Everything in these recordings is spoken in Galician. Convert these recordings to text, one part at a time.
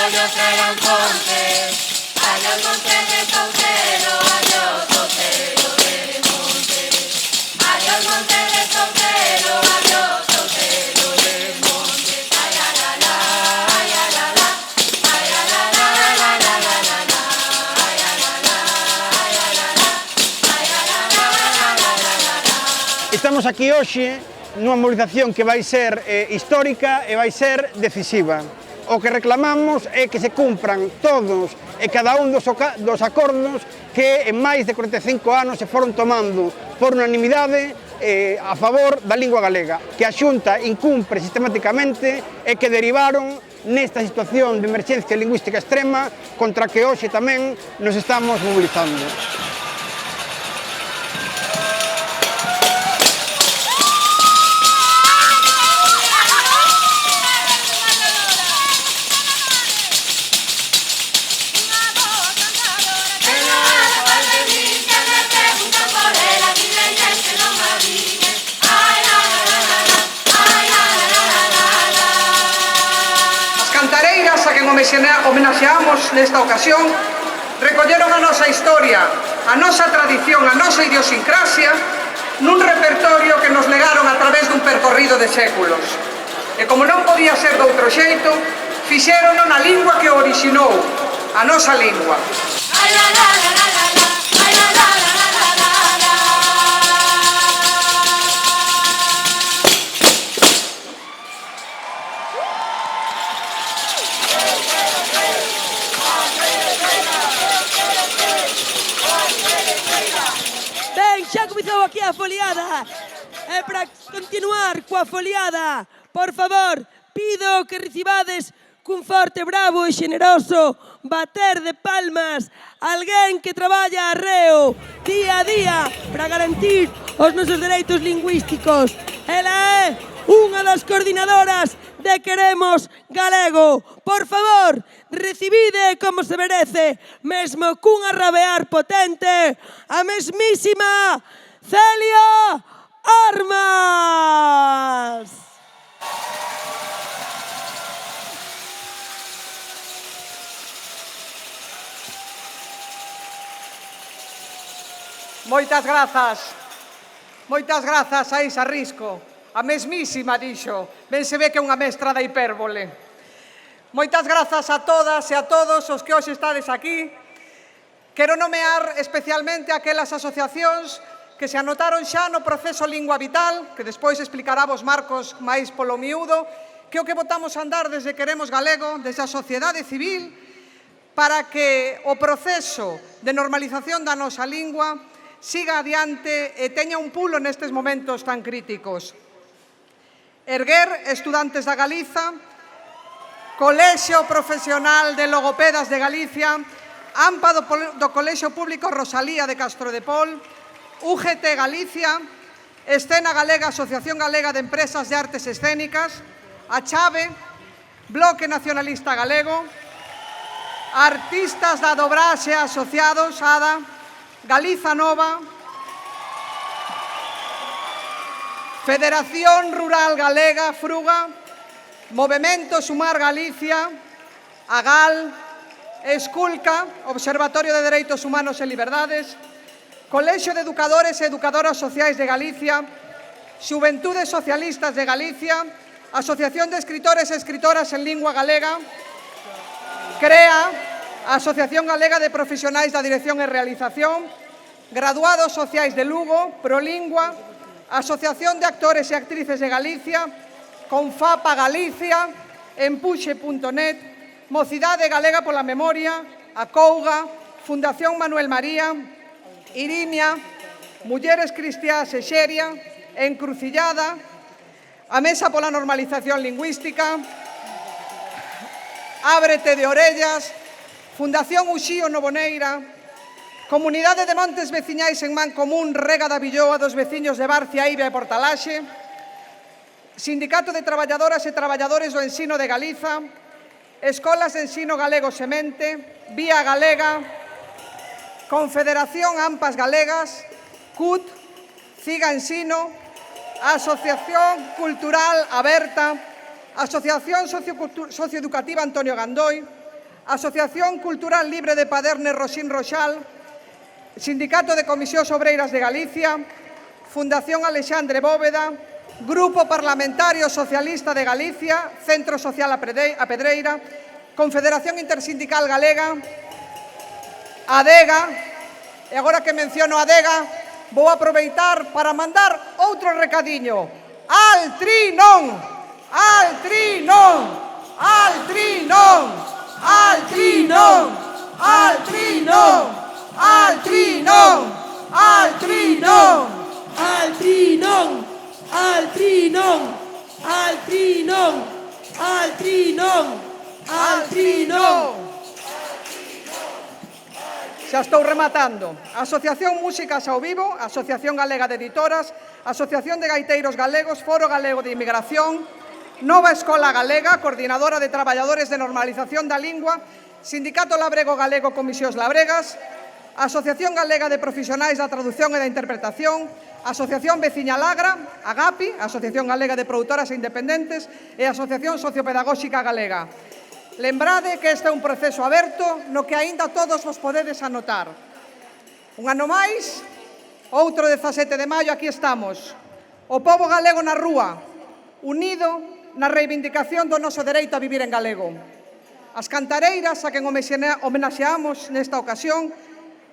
Adiós serán Ponte, adiós monte de Soltero, adiós Soltero de Monte. Adiós monte de Soltero, adiós Soltero de Monte. Ay la la la, ay la la la, ay la la la la la la la la, ay la la la, ay la la la, ay la la la la la la la. Estamos aquí hoxe nunha mobilización que vai ser histórica e vai ser decisiva. O que reclamamos é que se cumpran todos e cada un dos acordos que en máis de 45 anos se foron tomando por unanimidade a favor da lingua galega, que a Xunta incumpre sistemáticamente e que derivaron nesta situación de emerxencia lingüística extrema contra que hoxe tamén nos estamos mobilizando. Homenaxeamos nesta ocasión, recolleron a nosa historia, a nosa tradición, a nosa idiosincrasia nun repertorio que nos legaron a través dun percorrido de séculos. E como non podía ser doutro xeito, fixérono na lingua que orixinou, a nosa lingua. Xa comezou aquí a foliada. E para continuar coa foliada, por favor, pido que recibades cun forte, bravo e xeneroso bater de palmas alguén que traballa arreo día a día para garantir os nosos dereitos lingüísticos. Ela é unha das coordinadoras de Queremos Galego. Por favor, recibide como se merece, mesmo cun arrabear potente, a mesmísima Celia Armas. Moitas grazas a Isa Risco, a mesmísima dixo, ben se ve que é unha mestra da hipérbole. Moitas grazas a todas e a todos os que hoxe estades aquí. Quero nomear especialmente aquelas asociacións que se anotaron xa no proceso Lingua Vital, que despois explicará vos Marcos máis polo miúdo, que o que botamos a andar desde Queremos Galego, desde a sociedade civil, para que o proceso de normalización da nosa lingua siga adiante e teña un pulo nestes momentos tan críticos. Erguer Estudantes da Galiza, Colexio Profesional de Logopedas de Galicia, AMPA do Colexio Público Rosalía de Castrodepol, UGT Galicia, Escena Galega, Asociación Galega de Empresas de Artes Escénicas, a Chave, Bloque Nacionalista Galego, Artistas da Dobraxe Asociados, ADA, Galiza Nova, Federación Rural Galega, FRUGA, Movemento Sumar Galicia, AGAL, Esculca, Observatorio de Dereitos Humanos e Liberdades, Colexio de Educadores e Educadoras Sociais de Galicia, Xuventudes Socialistas de Galicia, Asociación de Escritores e Escritoras en Lingua Galega, CREA, Asociación Galega de Profesionais da Dirección e Realización, Graduados Sociais de Lugo, Prolingua, Asociación de Actores e Actrices de Galicia, Confapa Galicia, Empuxe.net, Mocidade Galega pola Memoria, Acouga, Fundación Manuel María, Irinia, Mulleres Cristiás e Xeria, Encrucillada, a Mesa pola Normalización Lingüística, Ábrete de Orellas, Fundación Uxío Novoneira, Comunidade de Montes Veciñais en Mancomún, Rega da Villoa dos veciños de Barcia, Ibe e Portalaxe, Sindicato de Traballadoras e Traballadores do Ensino de Galiza, Escolas de Ensino Galego Semente, Vía Galega, Confederación AMPAs Galegas, CUT, CIGA Ensino, Asociación Cultural Aberta, Asociación Socioeducativa Antonio Gandoi, Asociación Cultural Libre de Paderne Roxín Roxal, Sindicato de Comisións Obreiras de Galicia, Fundación Alexandre Bóveda, Grupo Parlamentario Socialista de Galicia, Centro Social A Pedreira, Confederación Intersindical Galega, ADEGA, e agora que menciono ADEGA, vou aproveitar para mandar outro recadiño. Al Trinon! Al Trinon! Al Trinon! Al Trinon! Al Trinon! Al Trinon! Al Trinon! Al Trinón, al Trinón, al Trinón, al Trinón, al Trinón. Xa estou rematando. Asociación Músicas ao Vivo, Asociación Galega de Editoras, Asociación de Gaiteiros Galegos, Foro Galego de Inmigración, Nova Escola Galega, Coordinadora de Traballadores de Normalización da Lingua, Sindicato Labrego Galego Comisións Labregas, Asociación Galega de Profesionais da Traducción e da Interpretación, Asociación Veciña Lagra, AGAPI, Asociación Galega de Produtoras e Independentes e Asociación Sociopedagóxica Galega. Lembrade que este é un proceso aberto no que aínda todos vos podedes anotar. Un ano máis, outro 17 de maio, aquí estamos. O pobo galego na rúa, unido na reivindicación do noso dereito a vivir en galego. As cantareiras a quen homenaxeamos nesta ocasión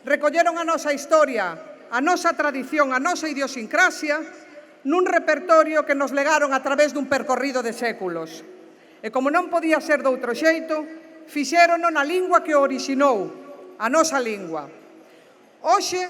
recolleron a nosa historia, a nosa tradición, a nosa idiosincrasia nun repertorio que nos legaron a través dun percorrido de séculos. E como non podía ser doutro xeito, fixérono na lingua que orixinou, a nosa lingua. Hoxe,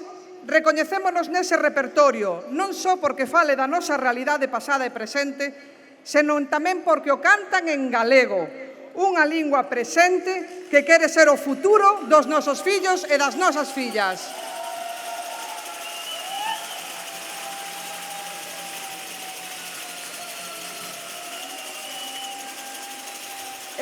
recoñecémonos nese repertorio, non só porque fale da nosa realidade pasada e presente, senón tamén porque o cantan en galego, unha lingua presente que quere ser o futuro dos nosos fillos e das nosas fillas.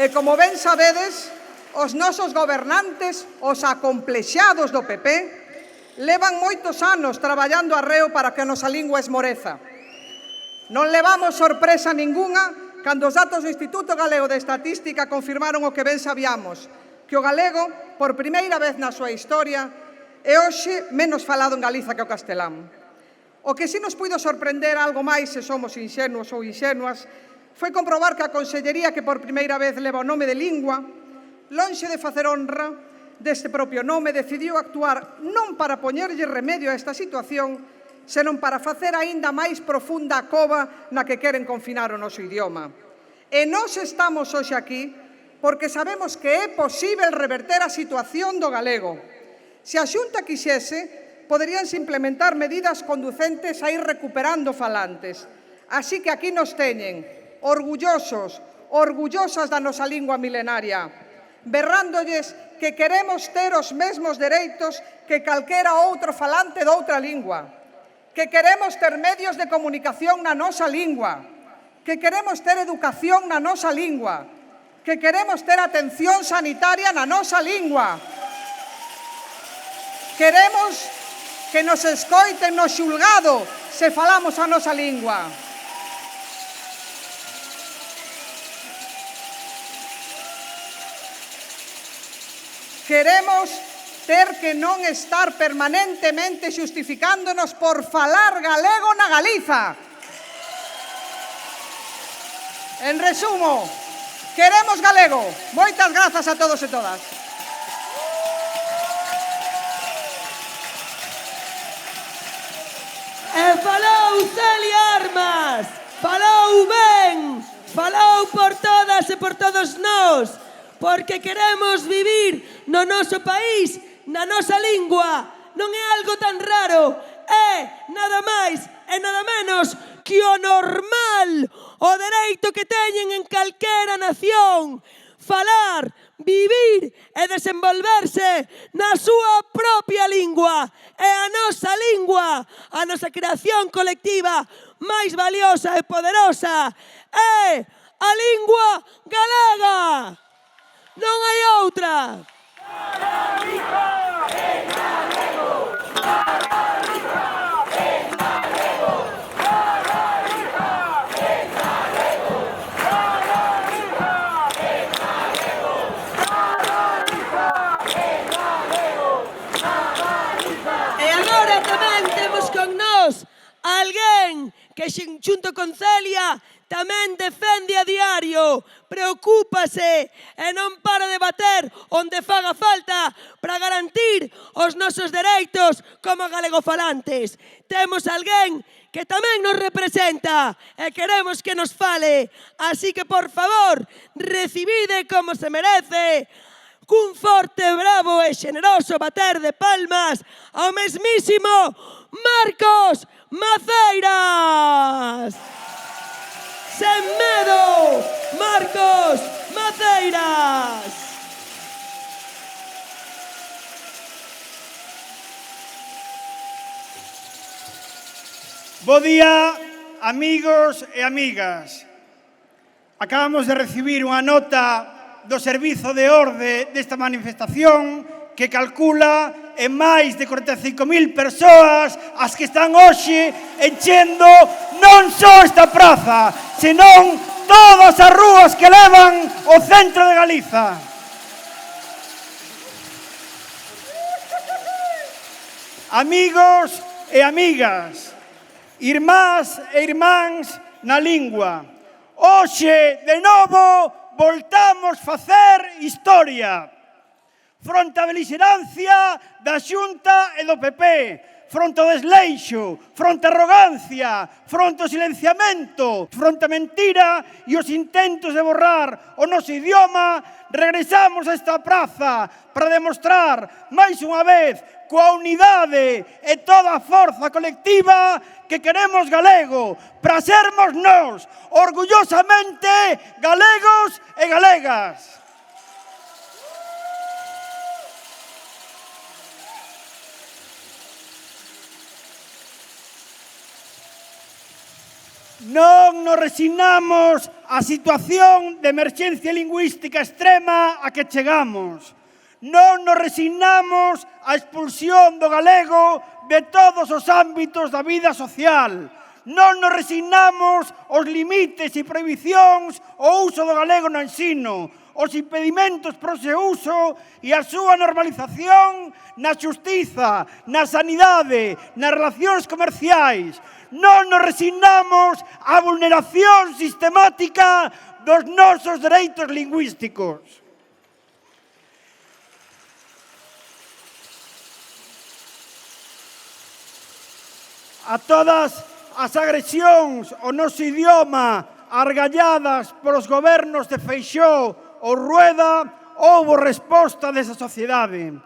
E como ben sabedes, os nosos gobernantes, os acomplexados do PP, levan moitos anos traballando arreo para que a nosa lingua esmoreza. Non levamos sorpresa ningunha cando os datos do Instituto Galego de Estatística confirmaron o que ben sabíamos, que o galego, por primeira vez na súa historia, é hoxe menos falado en Galiza que o castelán. O que si nos puido sorprender algo máis, se somos inxenuos ou inxenuas, foi comprobar que a Consellería que por primeira vez leva o nome de lingua, lonxe de facer honra deste propio nome, decidiu actuar non para poñerlle remedio a esta situación, senón para facer aínda máis profunda a cova na que queren confinar o noso idioma. E nós estamos hoxe aquí porque sabemos que é posíbel reverter a situación do galego. Se a Xunta quixese, poderíanse implementar medidas conducentes a ir recuperando falantes. Así que aquí nos teñen, orgullosos, orgullosas da nosa lingua milenaria, berrándolles que queremos ter os mesmos dereitos que calquera outro falante doutra lingua, que queremos ter medios de comunicación na nosa lingua, que queremos ter educación na nosa lingua, que queremos ter atención sanitaria na nosa lingua. Queremos que nos escoiten no xulgado se falamos a nosa lingua. Queremos ter que non estar permanentemente xustificándonos por falar galego na Galiza. En resumo, queremos galego. Moitas grazas a todos e todas. E falou Celia Armas, falou ben, falou por todas e por todos nós, porque queremos vivir no noso país, na nosa lingua. Non é algo tan raro, é nada máis e nada menos que o normal, o dereito que teñen en calquera nación, falar, vivir e desenvolverse na súa propia lingua. E a nosa lingua, a nosa creación colectiva máis valiosa e poderosa é a lingua galega. Non hai outra. con Celia tamén defende a diario, preocúpase e non para de bater onde faga falta para garantir os nosos dereitos como galegofalantes. Temos alguén que tamén nos representa e queremos que nos fale. Así que, por favor, recibide como se merece, cun forte, bravo e xeneroso bater de palmas ao mesmísimo Marcos Maceiras. Sen medo, Marcos Maceiras. Bo día, amigos e amigas. Acabamos de recibir unha nota do Servizo de Orde desta manifestación que calcula en máis de 45.000 persoas as que están hoxe enchendo non só esta praza, senón todas as rúas que levan ao centro de Galiza. Amigos e amigas, irmás e irmáns na lingua, hoxe, de novo, voltamos facer historia. Fronte á belixerancia da Xunta e do PP, fronte ao desleixo, fronte á arrogancia, fronte ao silenciamento, fronte á mentira e os intentos de borrar o noso idioma, regresamos a esta praza para demostrar, máis unha vez, coa unidade e toda a forza colectiva que queremos galego, para sermos nós, orgullosamente, galegos e galegas. Non nos resignamos á situación de emerxencia lingüística extrema a que chegamos. Non nos resignamos á expulsión do galego de todos os ámbitos da vida social. Non nos resignamos aos limites e prohibicións ao uso do galego no ensino, os impedimentos para o seu uso e a súa normalización na xustiza, na sanidade, nas relacións comerciais. Non nos resignamos á vulneración sistemática dos nosos dereitos lingüísticos. A todas as agresións ao noso idioma argalladas polos gobernos de Feixóo ou Rueda, houbo resposta desa sociedade.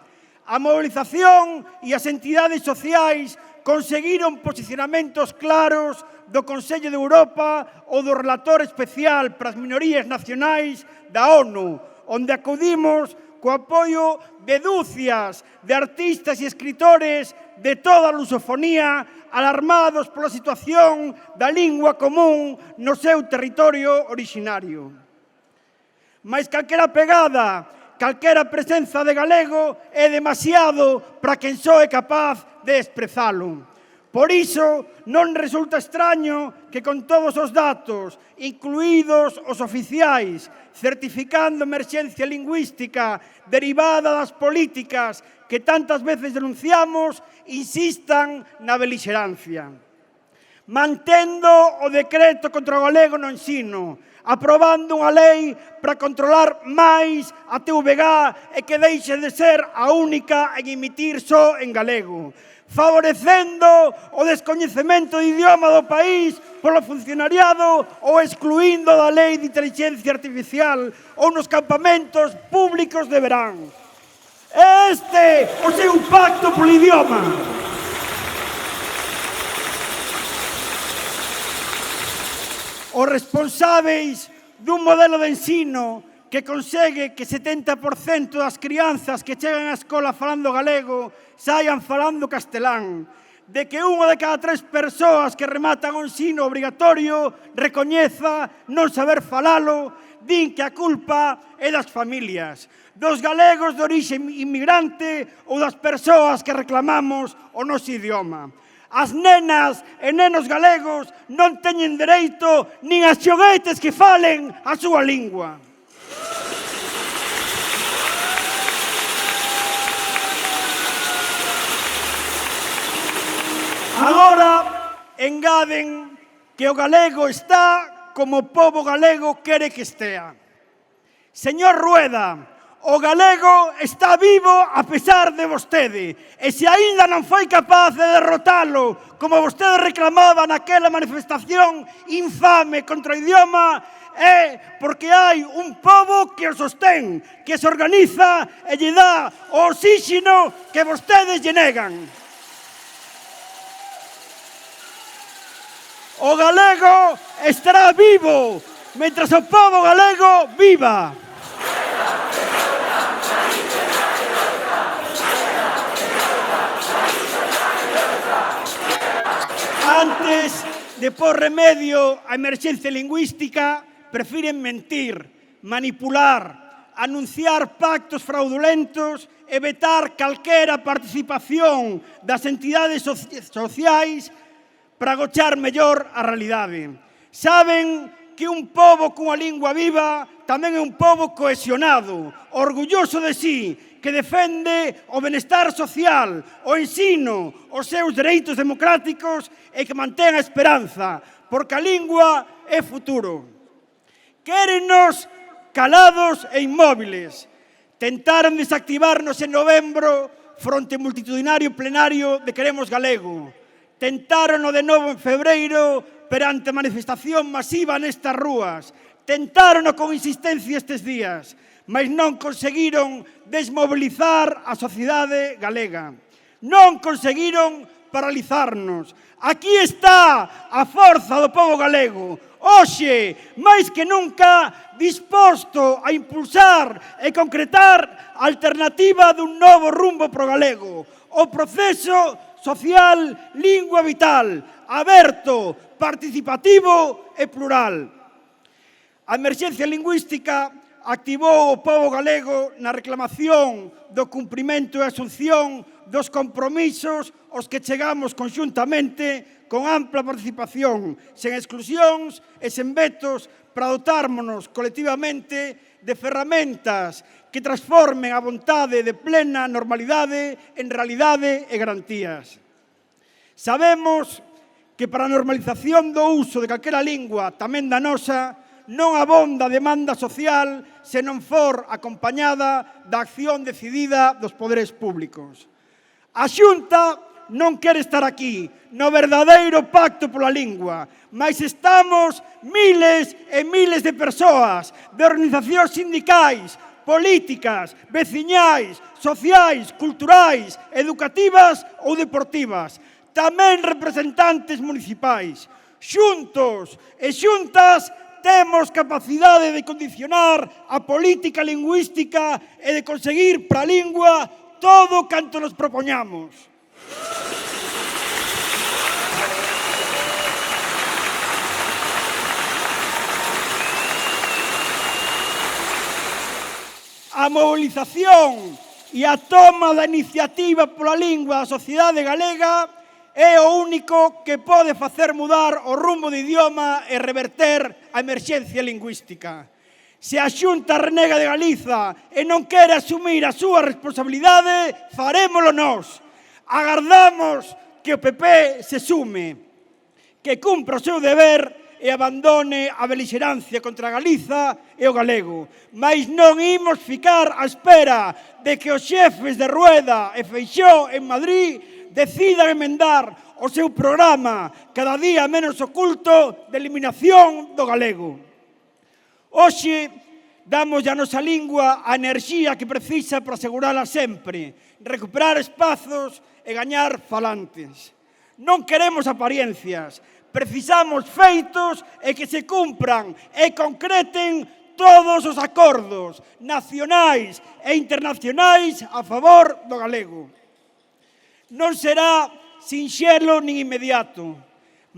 A mobilización e as entidades sociais conseguiron posicionamentos claros do Consello de Europa ou do Relator Especial para as Minorías Nacionais da ONU, onde acudimos co apoio de dúcias de artistas e escritores de toda a lusofonía alarmados pola situación da lingua común no seu territorio orixinario. Mais calquera pegada, calquera presenza de galego é demasiado para quen só é capaz de expresalo. Por iso, non resulta extraño que con todos os datos, incluídos os oficiais, certificando emerxencia lingüística derivada das políticas que tantas veces denunciamos, insistan na belixerancia. Mantendo o decreto contra o galego no ensino, aprobando unha lei para controlar máis a TVG e que deixe de ser a única en emitir só en galego, favorecendo o descoñecemento do idioma do país polo funcionariado ou excluindo da lei de inteligencia artificial ou nos campamentos públicos de verán. Este o seu pacto polo idioma. Os responsáveis dun modelo de ensino que consegue que 70% das crianzas que chegan á escola falando galego saian falando castelán, de que unha de cada 3 persoas que rematan o ensino obrigatorio recoñeza non saber falalo, din que a culpa é das familias, dos galegos de orixe inmigrante ou das persoas que reclamamos o noso idioma. As nenas e nenos galegos non teñen dereito nin a xoguetes que falen a súa lingua. Agora engaden que o galego está como o pobo galego quere que estea. Señor Rueda, o galego está vivo a pesar de vostede, e se aínda non foi capaz de derrotalo, como vostede reclamaba naquela manifestación infame contra o idioma, é porque hai un pobo que o sostén, que se organiza e lle dá o oxíxeno que vostedes lle negan. O galego estará vivo, mentras o pobo galego viva. Antes de pôr remedio á emerxencia lingüística, prefiren mentir, manipular, anunciar pactos fraudulentos e vetar calquera participación das entidades sociais para agochar mellor a realidade. Saben que un pobo cunha lingua viva tamén é un pobo cohesionado, orgulloso de sí, que defende o benestar social, o ensino, os seus dereitos democráticos e que mantén a esperanza, porque a lingua é futuro. Quérennos calados e inmóviles. Tentaron desactivarnos en novembro fronte ao multitudinario plenario de Queremos Galego. Tentárono de novo en febreiro perante a manifestación masiva nestas rúas. Tentárono con insistencia estes días, mas non conseguiron desmobilizar a sociedade galega. Non conseguiron paralizarnos. Aquí está a forza do pobo galego. Hoxe, máis que nunca, disposto a impulsar e concretar a alternativa dun novo rumbo pro galego. O proceso social, lingua vital, aberto, participativo e plural. A emerxencia lingüística activou o pobo galego na reclamación do cumprimento e asunción dos compromisos aos que chegamos conxuntamente con ampla participación, sen exclusións e sen vetos, para dotármonos colectivamente de ferramentas que transformen a vontade de plena normalidade en realidade e garantías. Sabemos que para a normalización do uso de calquera lingua, tamén da nosa, non abonda a demanda social se non for acompañada da acción decidida dos poderes públicos. A Xunta non quere estar aquí no verdadeiro pacto pola lingua, mas estamos miles e miles de persoas, de organizacións sindicais, políticas, veciñais, sociais, culturais, educativas ou deportivas, tamén representantes municipais. Xuntos e xuntas temos capacidade de condicionar a política lingüística e de conseguir para a lingua todo canto nos propoñamos. A mobilización e a toma da iniciativa pola lingua da sociedade galega é o único que pode facer mudar o rumbo do idioma e reverter a emerxencia lingüística. Se a Xunta renega de Galiza e non quere asumir a súa responsabilidade, farémolo nós. Agardamos que o PP se sume, que cumpra o seu deber e abandone a belixerancia contra Galiza e o galego. Mais non imos ficar á espera de que os xefes de Rueda e Feixóo en Madrid decidan emendar o seu programa cada día menos oculto de eliminación do galego. Hoxe damos a nosa lingua a enerxía que precisa para asegurala sempre, recuperar espazos e gañar falantes. Non queremos apariencias, precisamos feitos e que se cumpran e concreten todos os acordos nacionais e internacionais a favor do galego. Non será sinxelo nin inmediato,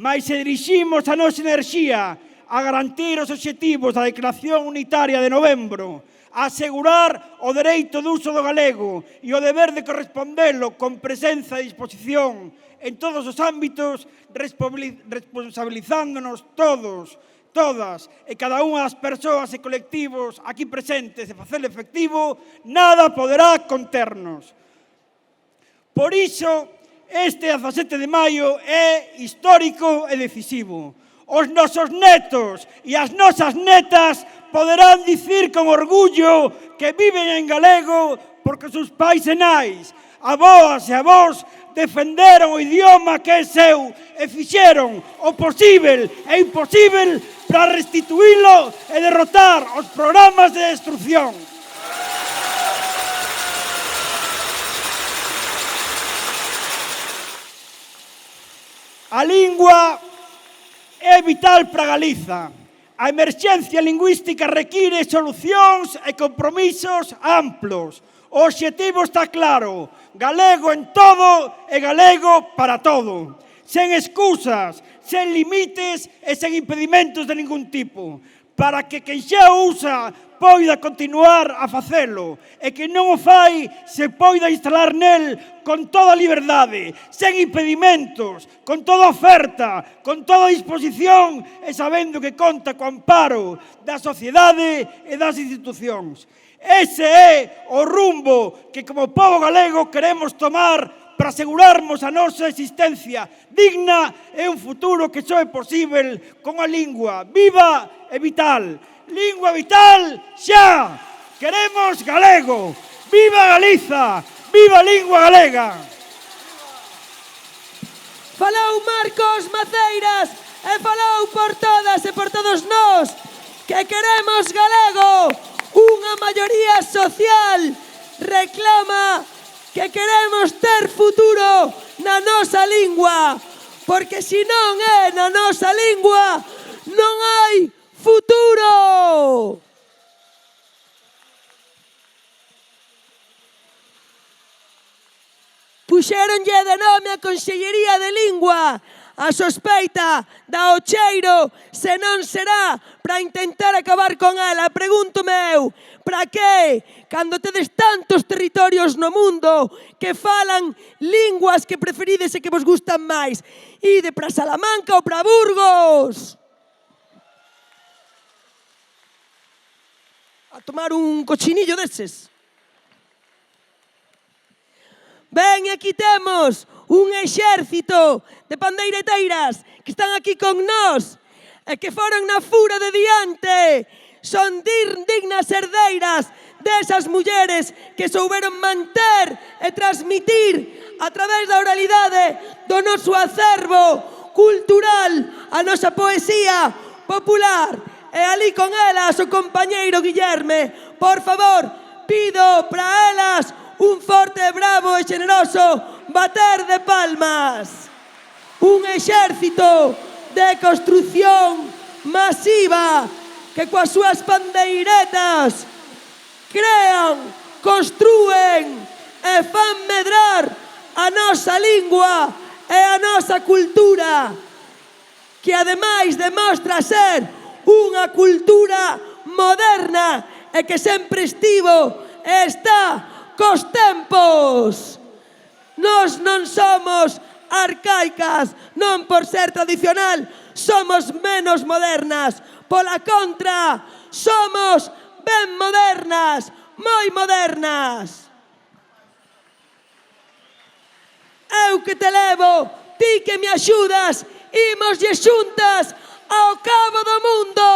mas se diriximos a nosa enerxía a garantir os obxectivos da Declaración Unitaria de novembro, a asegurar o dereito de uso do galego e o deber de correspondelo con presenza e disposición en todos os ámbitos, responsabilizándonos todos, todas e cada unha das persoas e colectivos aquí presentes e facelo efectivo, nada poderá conternos. Por iso, este 17 de maio é histórico e decisivo. Os nosos netos e as nosas netas poderán dicir con orgullo que viven en galego porque os seus pais e nais, avoas e avós, defenderon o idioma que é seu e fixeron o posible e imposible para restituílo e derrotar os programas de destrucción. A lingua é vital para Galiza. A emerxencia lingüística require solucións e compromisos amplos. O obxectivo está claro, galego en todo e galego para todo. Sen excusas, sen limites e sen impedimentos de ningún tipo. Para que quen xa o usa poida continuar a facelo e que non o fai se poida instalar nel con toda a liberdade, sen impedimentos, con toda oferta, con toda disposición e sabendo que conta co amparo da sociedade e das institucións. Ese é o rumbo que como pobo galego queremos tomar para asegurarmos a nosa existencia digna e un futuro que só é posible con a lingua viva e vital. Lingua vital xa! Queremos galego! Viva Galiza! Viva a lingua galega! Falou Marcos Maceiras e falou por todas e por todos nós que queremos galego. Unha maioría social reclama que queremos ter futuro na nosa lingua, porque se non é na nosa lingua, non hai futuro. Puxéronlle de nome a Consellería de Lingua. A sospeita da o cheiro, se non será para intentar acabar con ela. Pregúntome eu, para que, cando tedes tantos territorios no mundo que falan linguas que preferides e que vos gustan máis, ide para Salamanca ou para Burgos a tomar un cochinillo deses. Ben, aquí temos un exército de pandeireteiras que están aquí con nós e que foron na fura de diante. Son dignas herdeiras desas mulleres que souberon manter e transmitir a través da oralidade do noso acervo cultural a nosa poesía popular. E ali con elas o compañeiro Guillerme. Por favor, pido para elas un forte, bravo e generoso bater de palmas. Un exército de construción masiva que coas súas pandeiretas crean, construen e fan medrar a nosa lingua e a nosa cultura, que ademais demostra ser unha cultura moderna e que sempre estivo e está cos tempos. Nós non somos arcaicas, non por ser tradicional, somos menos modernas. Pola contra, somos ben modernas, moi modernas. Eu que te levo, ti que me axudas, imoslle xuntas ao cabo do mundo.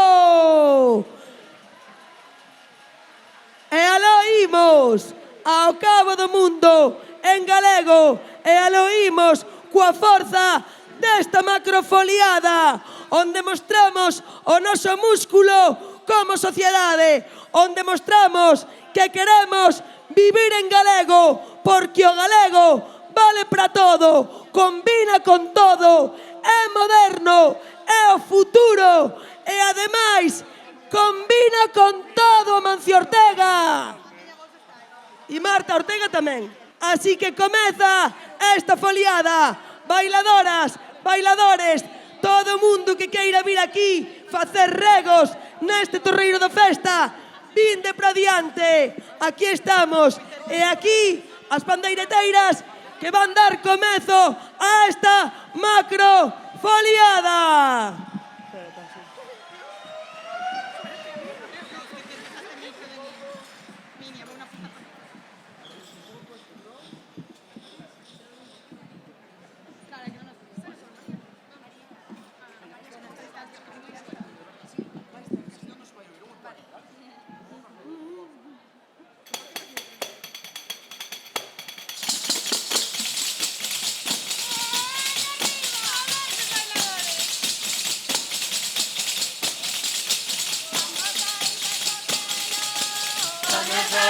E aló imos ao cabo do mundo en galego e aló imos coa forza desta macrofoliada onde mostramos o noso músculo como sociedade, onde mostramos que queremos vivir en galego porque o galego vale para todo, combina con todo, é moderno, é o futuro e ademais combina con todo Amancio Ortega. E Marta Ortega tamén. Así que comeza esta foliada. Bailadoras, bailadores, todo o mundo que queira vir aquí facer regos neste torreiro da festa, vinde para diante. Aquí estamos. E aquí as pandeireteiras que van dar comezo a esta macro foliada.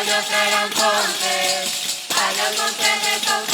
ollos eran fontes, allá os montes de Pontevedra.